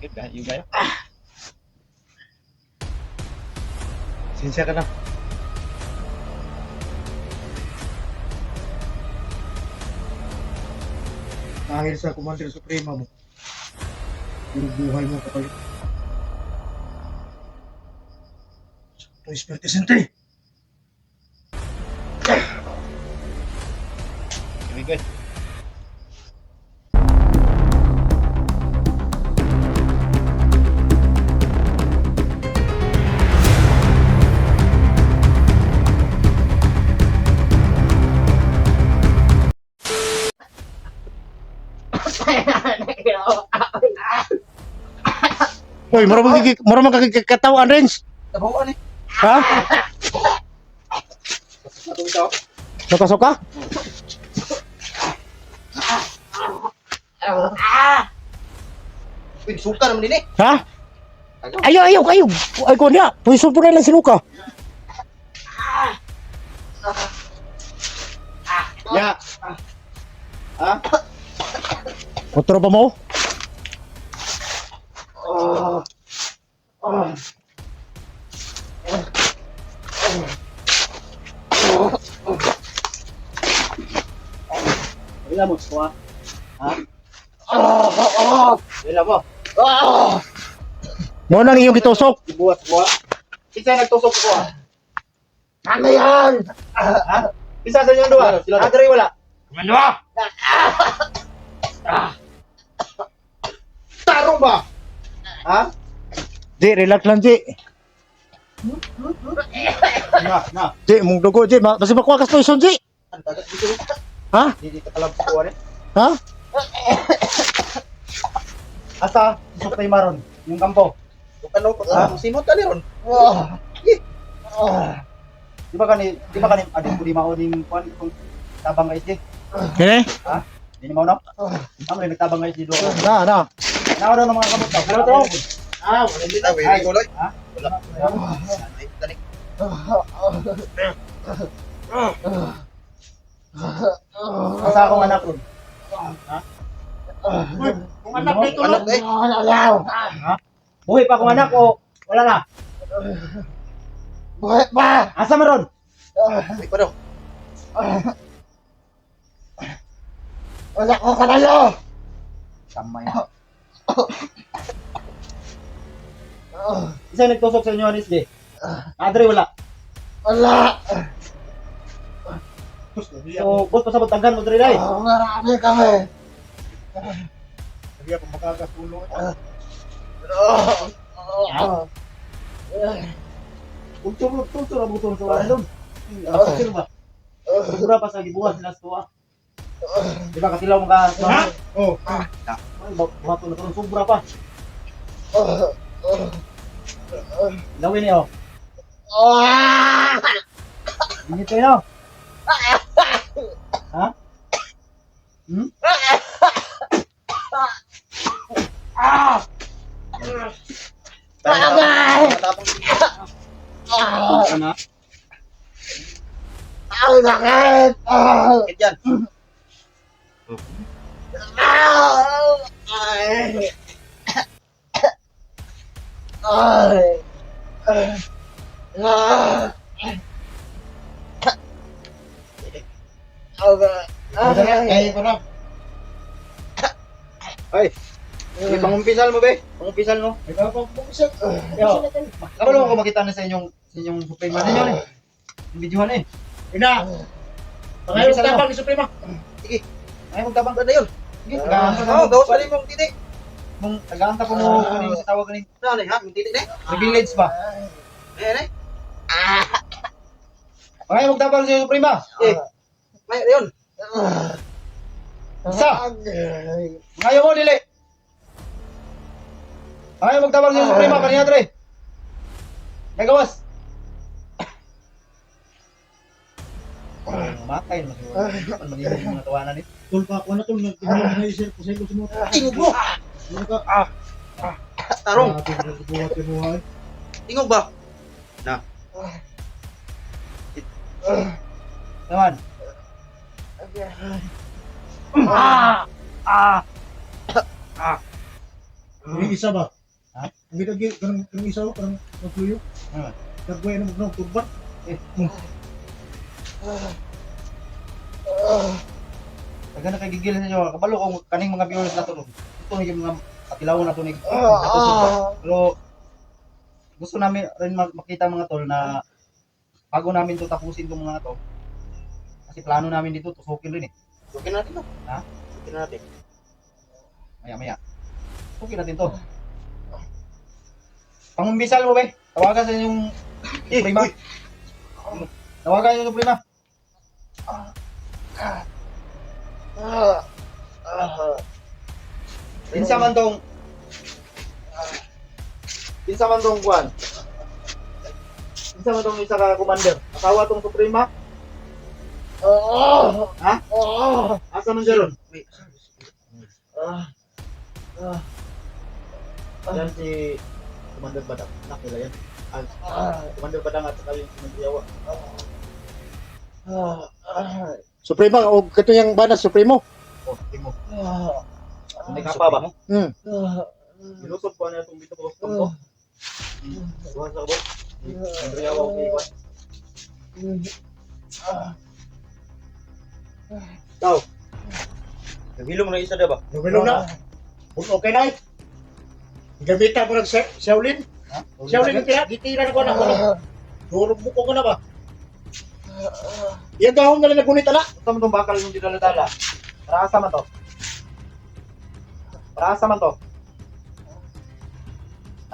Sakit ka, yung gaya. Sinsya ka na. Dahil sa Commander Suprema mo, puro buhay mo kapalit. Santo Espiritu Santo. Ibigay. Hoy, maramang kakikatawan, Renz. Tabuan eh. Ha? Atong ito. Suka-suka? Uy, suka naman din eh. Ha? Ayaw, kayo. Ay, ko niya. Puwiso po na lang si Luka. Ya. Ha? Otro ba mo? Wala mo, suka. Ha? Wala mo. Mo nang iyong gitusok. Buhat. Isa nagtusok ko ah. Ano yan? Ha? Isa sa inyo dua. Adre wala. Ano? Tarong ba? Ha? Di, relax lang, Di. Na. Di, mong dugo, Di. Basta makuha ka station, Di. Ang tagat dito. Ha? Hindi ka kalab ko eh. Ha? Asa, sukay maron, yung kampo. Ano pa? Simot ka ron. Di ba kani adin ko di mao ning kwan kung tabang ka isdi? Kini? Ha? Di ni mao no? Amo rin nagtabang ka isdi do. Na. Nawa daw ng mga kamot. Pero to. Wala din na Ay, kuloy. Ha? Wala. Ay, tanik. Asa akong anak ron? Ha? Kung anak na ito, Anak eh. Ha? Buhay pa akong anak o wala na? Buhay pa! Asa maron? Ay, pa daw. Wala ko kanayo! Kamay. Isa nagtusok sa inyo anis di. Adre wala. Wala! So, bot pasabot taghan mo dre dai. Marami kami! Sabi ako makakatulong. Tulso ra butong sa wala doon. Sino ba? Sigura pa sa gibuhat sila sa tuwa. Di ba katilaw mo ka? Ha? Oh. Mato na itong sobra pa. Lawin niyo. Init kayo. Ha? Hmm? Matapang Ano? Ang sakit! sakit yan. Kaya ko na. Ay, pangumpisal mo, be. Pangumpisal mo. Ikaw pa pumusap. Yo. Karon ko makita na sa inyong suprema ninyo ni. Yung videohan eh. Ina! Pangayong tabang ni Suprema! Sige. Ay, magtabang ka na yun. Sige, tagaan Oo, mo. gawas pa rin mong titi. Mong tagaan ta ko mo kunin sa tawag ni Ano, ha? Mong titi, ne? sa village ba? Ayan, eh. Ay, magtabang sa suprema. Eh, may, yun. Isa. Ngayon mo dili. Ay, magtabang sa suprema kanina tre. Nagawas. Matay na siguro. Ano mangyayari yung mga tawanan eh? Tol pa ako na tol, nagtinulong na isir ko sa ilo sumot. Tingog mo. Ano ka? Tarong. Buhat yung buhay. Tingog ba? Naman. Yung isa ba? Ha? Ang ginagi, kanang isa ba? Kanang magluyo? Ano? Nagbuhay na magluyo, turban? Taga na kagigil sa inyo. Kabalo kung kaning mga viewers na to. Ito yung mga katilawan na to. Pero gusto namin rin makita mga tol na bago namin to tapusin itong mga to. Kasi plano namin dito, tusukin rin eh. Tukin natin to. Ha? Tukin natin. Maya. Tusukin natin to. Pangumbisal mo ba? Tawagan sa yung prima. Tawagan yung prima. Pinsa man tong kuan. Pinsa man tong isa ka commander. Asawa tong Suprema. Ha? Asa man siya ron? Yan si Commander Badang. Anak nila yan. Commander Badang at saka yung Commander Yawa. Suprema, o kato yung banas, Supremo. Oh, timo. May kapa ba? Nilusog pa niya itong dito ko. Buwan sa kabot. Commander Yawa ko iwan. Ikaw. Naghilom na isa na ba? Lumilong na. Okay na eh. Gamita mo ng Shaolin. Ha? Shaolin yung gitira na ko na ko. Durog mo ko na ba? Yan gahong na lang nagunit ala. Ito mo itong bakal yung dinala-dala. Para asa man to? Para asa man to?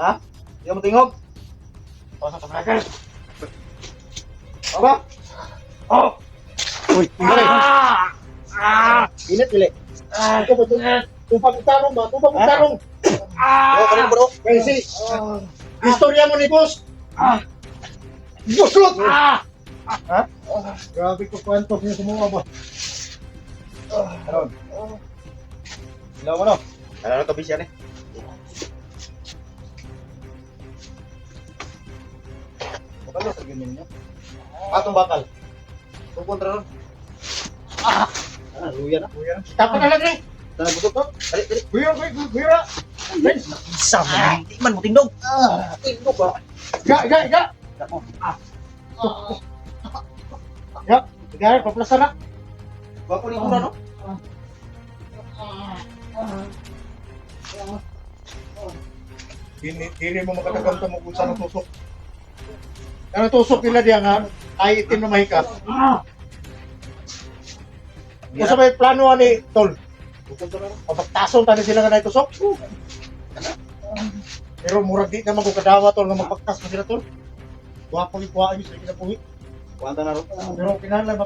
Ha? Hindi mo tingog? Pasok sa bakal. Aba? Oh! Uy, ingay. Init dili. Ito ba ito? Tupag utarong ba? Tupag utarong. Oh, kanina bro. Kasi, istorya mo ni boss. Buslot! Ha? Grabe ko kwento niya sumuha ba? Karon. Ilaw mo no? Ano na to bisyan eh? Bakal na sa ganyan niya. Atong bakal. Pupunta ron. Luya na. Tapos na lang eh. Tanang butok to. Dali, dali. Buyura. Isa mo. Hindi man mo tindog. Tindog ba? Ga. Dako. Ya, gaya paplasa na. Bapo ni kuna no? Dili mo makatagamta mo kung saan ang tusok. Ano tusok nila diyan nga, ay itim na mahika. Kung sa may plano ni Tol, mapagtason tayo sila nga na itusok. Pero murag di naman ko kadawa Tol nga magpagtas mo sila Tol. Wapang ikuhaan nyo sila kinapuhi. Kuwanta na ron. Pero kinahanglan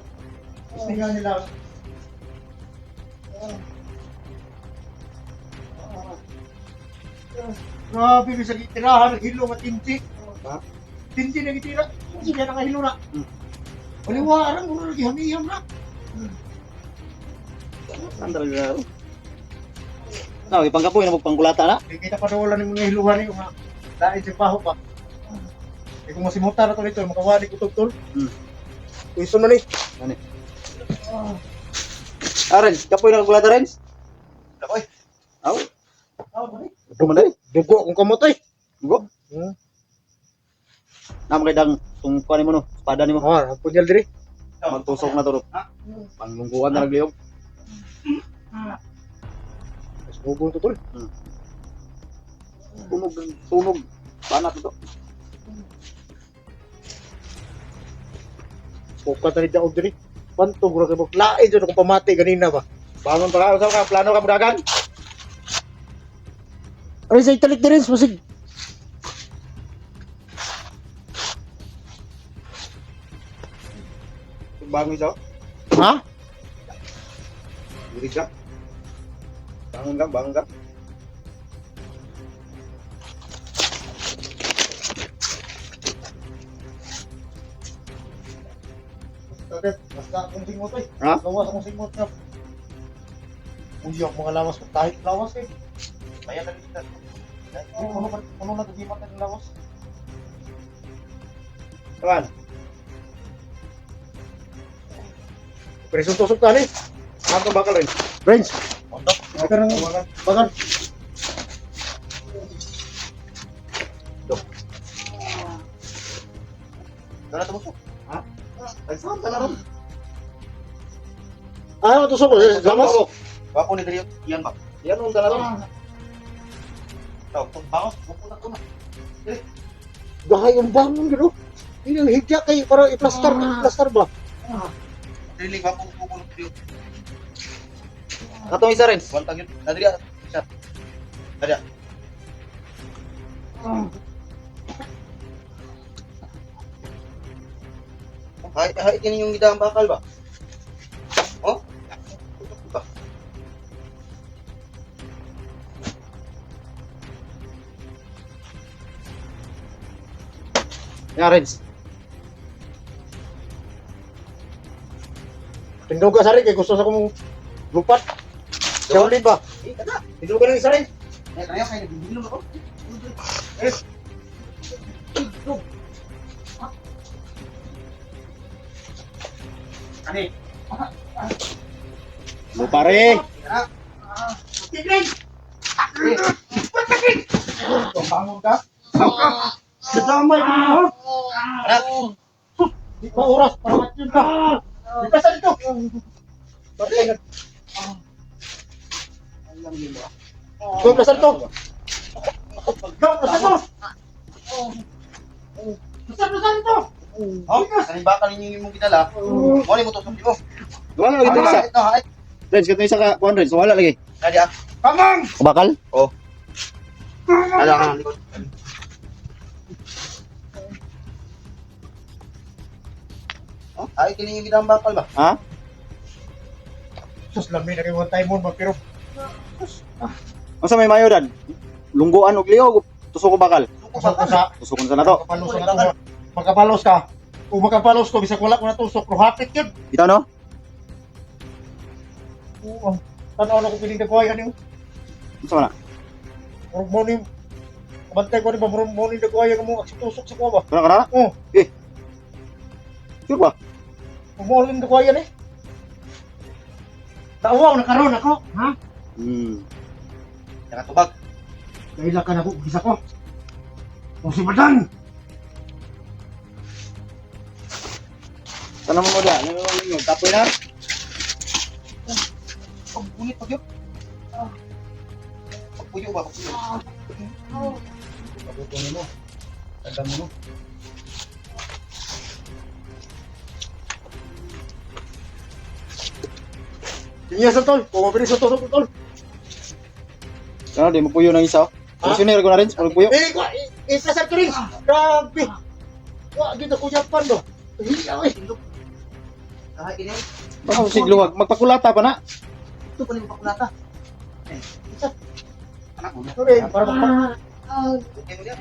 istingan nila. Grabe, may sa tirahan, hilo nga tinti. Ha? Tinti na gitira. Sige na kahilo na. Waliwaan, muna lagi hamiham na. Sandal na ron. No, ipangkapoy na magpangkulata na. Hindi kita pa nawalan ng mga hiluhan niyo nga. Dahil sa baho pa. Eh kung masimutan na to nito, makawali ko tol. Iso na ni. Ani. Renz, kapoy na kulata Renz. Kapoy. Aw. Dumanday. Dugo akong kamotoy. Go. Nama kay dang tung kuan mo no, espada nimo. Ang punyal diri. Magtusok na to. Panglungguan na nagliyog. Mas bubong to tol. Tunog. Panat to. Pukat na ni daog diri. Panto gura kay lain jud ako pamati ganina ba. Bangon pa ka, usap ka, plano ka mudagan. Ay sa italik diri musig. Bangon siya. Ha? Diri ka. Bangon ka. Basta akong singot eh. Ha? Lawas akong singot na. Uyok mga lawas ko. Kahit lawas eh. Kaya na kita. Puno na tugimat ng lawas. Kawan. Presong tusok tali. Ako bakal rin. Range. Pondok. Ito nang bakal. dala ron. Ano tusok ko? Gamas? Wapo ni Drio. Yan ba? Yan ang dala ron. Daw, kung bangos, pupunta ko na. Gahay ang bangon gino. Ini higya kay para i-plaster ba? Dili, wapo pupunta Drio. Katong isa rin. Wantag yun. Nadria. Shot. Nadria. Hay kini yung gidang bakal ba? Oh? Ba? Ya, Reds. Tindog ka sari kay gusto sa kong lupat. Siya ulit ba? Kada. Tinulo ka ng isa rin. Kaya kayo nagbibinom ako. Ani. Mo pare. Tigrin. Bangun ka. Dadamay ka na. Anak. Di pa oras para matyon ka. Di pa sa dito. Bakit nag Go ka sa dito. Go ka sa dito. Sa dito. Oh, sa bakal ninyo yung gidala. Mo ni mo tusok mo. Wala lagi ito isa. Ito, hay. Reds, katong isa ka 100. So wala lagi. Nadya. Kamang. Bakal? Oh. Ala ka ng likod. Oh, ay kini yung gidang bakal ba? Ha? Sus lami na kay one time mo pero Unsa may mayo dan? Lungguan og liog, tusok ko bakal. kusog ko sa Tusukon sa nato. makapalos na to. Makapalos ka. Kung makapalos ko bisag wala ko na tusok pero hapit yun. Bitaw no? Oo. Tanaw na ko piling dagway ano. Unsa man na? Murag mo ni kabantay ko ni ba murag mo ni dagway mo sa tusok sa kuwa ba. Kana kana? Oh, Sure ba? mo ni dagway ni. Taawaw na karon ako, ha? Nakatubag. Kaila ka na ko bisa ko. Kung si Badan. Tanong mo da, yung tapoy na. Oh, bunit pag yun. Pagpuyo ba? Pagpuyo. Pagpuyo mo. Tanda mo no. Sinya sa tol, kung mabili sa tusok tol. Ano, di mo puyo ng isa. Komisyoner ko na rin, pag puyo. Isa ko rin. Grabe. Wa dito ko Japan do. Hiya oi. Kahit ini. Baka sigluwag, magpakulata pa na. Ito pa rin pakulata. Isa. Anak mo na. Sorry, para pa. Okay mo yan.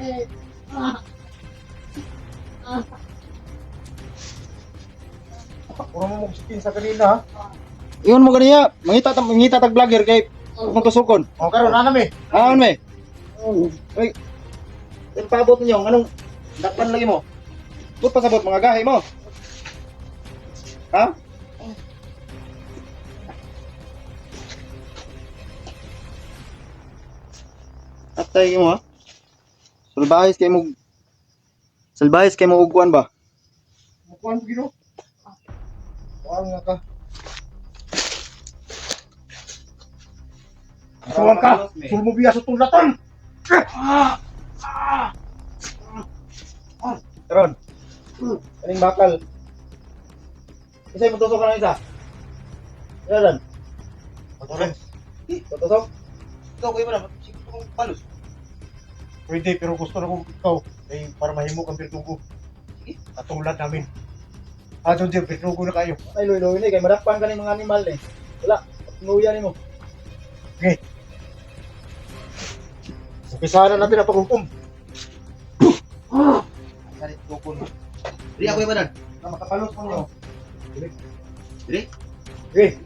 Puro mo mong sa kanina ha. Iyon mo ganiya, mangita tag vlogger kay kung tusukon. O karon ana mi. Aon me? Ay, yung paabot ninyo, anong dakpan lagi mo? Put pasabot mga gahi mo. Ha? Atay mo ha? Salbahis kay mo ugkuan ba? Mukuan po gino. Wala nga ka. Suwag ka. Suwag mo biya sa tulatan. Karon. Kaning bakal. Isa mo tusok ka ng isa. Yan. Patuloy. Tusok. Ikaw kayo ba na? Sige kong palos. Pwede pero gusto na kong ikaw. Eh, para mahimo kang birtugo. Sige. Katulad namin. Adon din, birtugo na kayo. Ay, loy-loy ni. Kay madakpan ka ng mga animal eh. Wala. Nuya ni mo. Okay. Umpisahan na natin ang paghukom. Sarit tukon. Dili ako ibadan. Na makapalos mo nyo. Dili? Okay.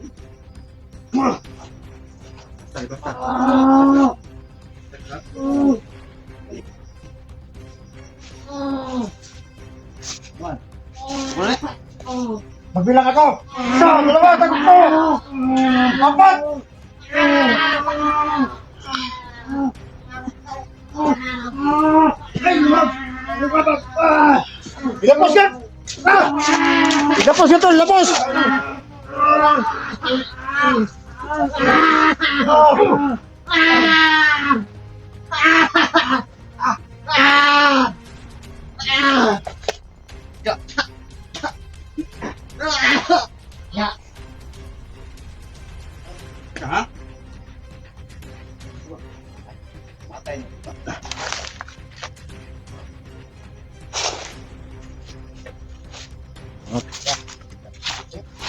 Sali basta. Wala. Magbilang ako. Isa, dalawa, tatlo. Apat. Ilapos ka! Ilapos Lapos ka tol, lapos! Ha? Matay na.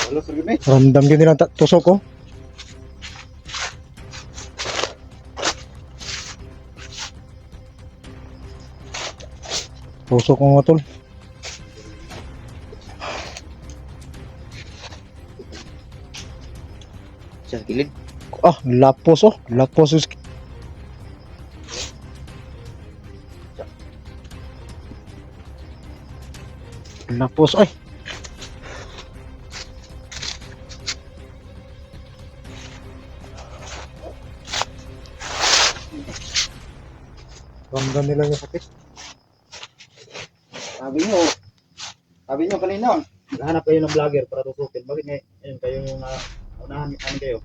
Wala sa gini. Ramdam din nilang tusok ko. Tusok ko mga tol. Sa kilid. Ah, lapos oh. Lapos is... Lapos ay. Ramdam nila yung sakit. Sabi nyo kanina, Hanap kayo ng vlogger para tutukin. Bakit ngayon kayo yung unahan kayo?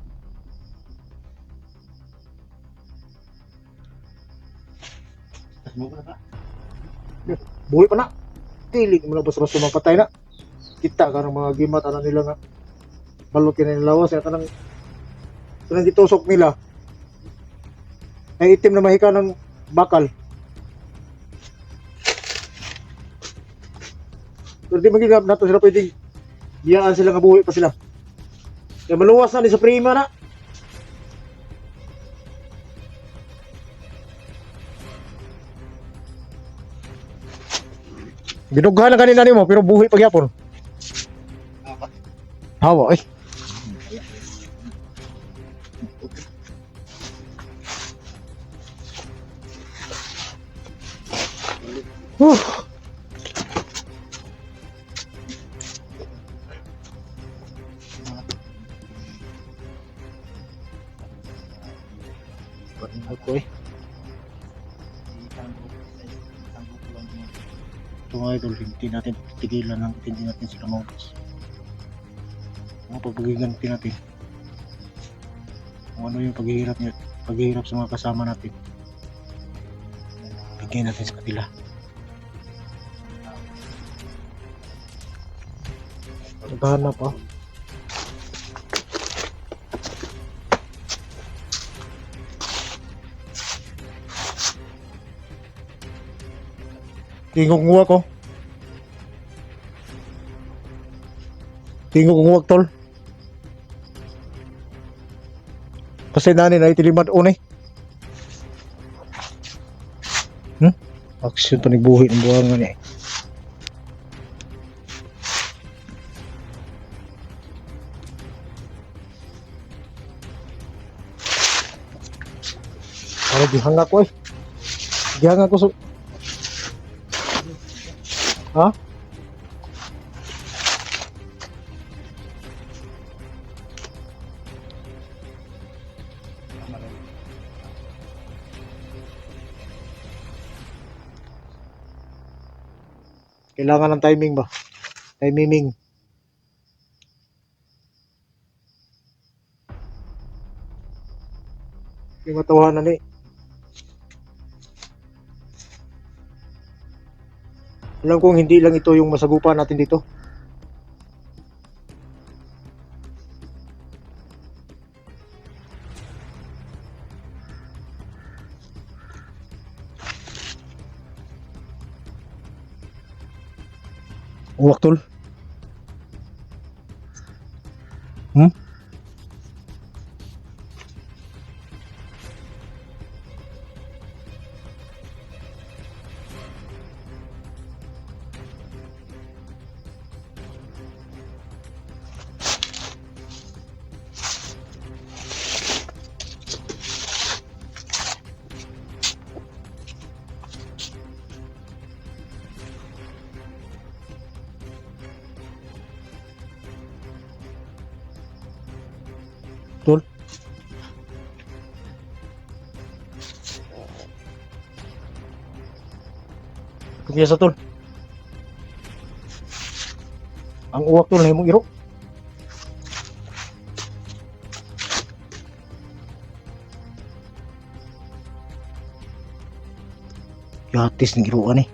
Buhay pa na. Tili mo na basta-basta mapatay na. Kita ka ng mga gimat ano nila nga. Balot ka na nilawas. Kaya kanang gitusok nila. Ay itim na mahika ng bakal. Pero di magigab na to sila pwedeng biyaan sila nga buhay pa sila. Kaya maluwas na ni sa prima na. Binughan na kanina nimo pero buhay pa gyapon. Hawa eh. Huh. Ako eh. Ito mga idol, hindi natin tigilan ng hindi natin sila maubos. Mga pagpagiganti natin. Kung ano yung paghihirap sa mga kasama natin. Bigyan natin sa kanila. Naghahanap ah. Tingog nguwag ko. Tingog nguwag tol. Kasi nani na itilimad unay. Aksyon to nagbuhi ng buwangan eh. Para dihanga ko eh. Dihanga ko so. Ha? Kailangan ng timing ba? Timing. Yung matawanan eh. Alam kong hindi lang ito yung masagupa natin dito. Uwak tol. Tol. Kumiyasa tol. Ang uwak tol na imong iro. Yatis ng iruan eh.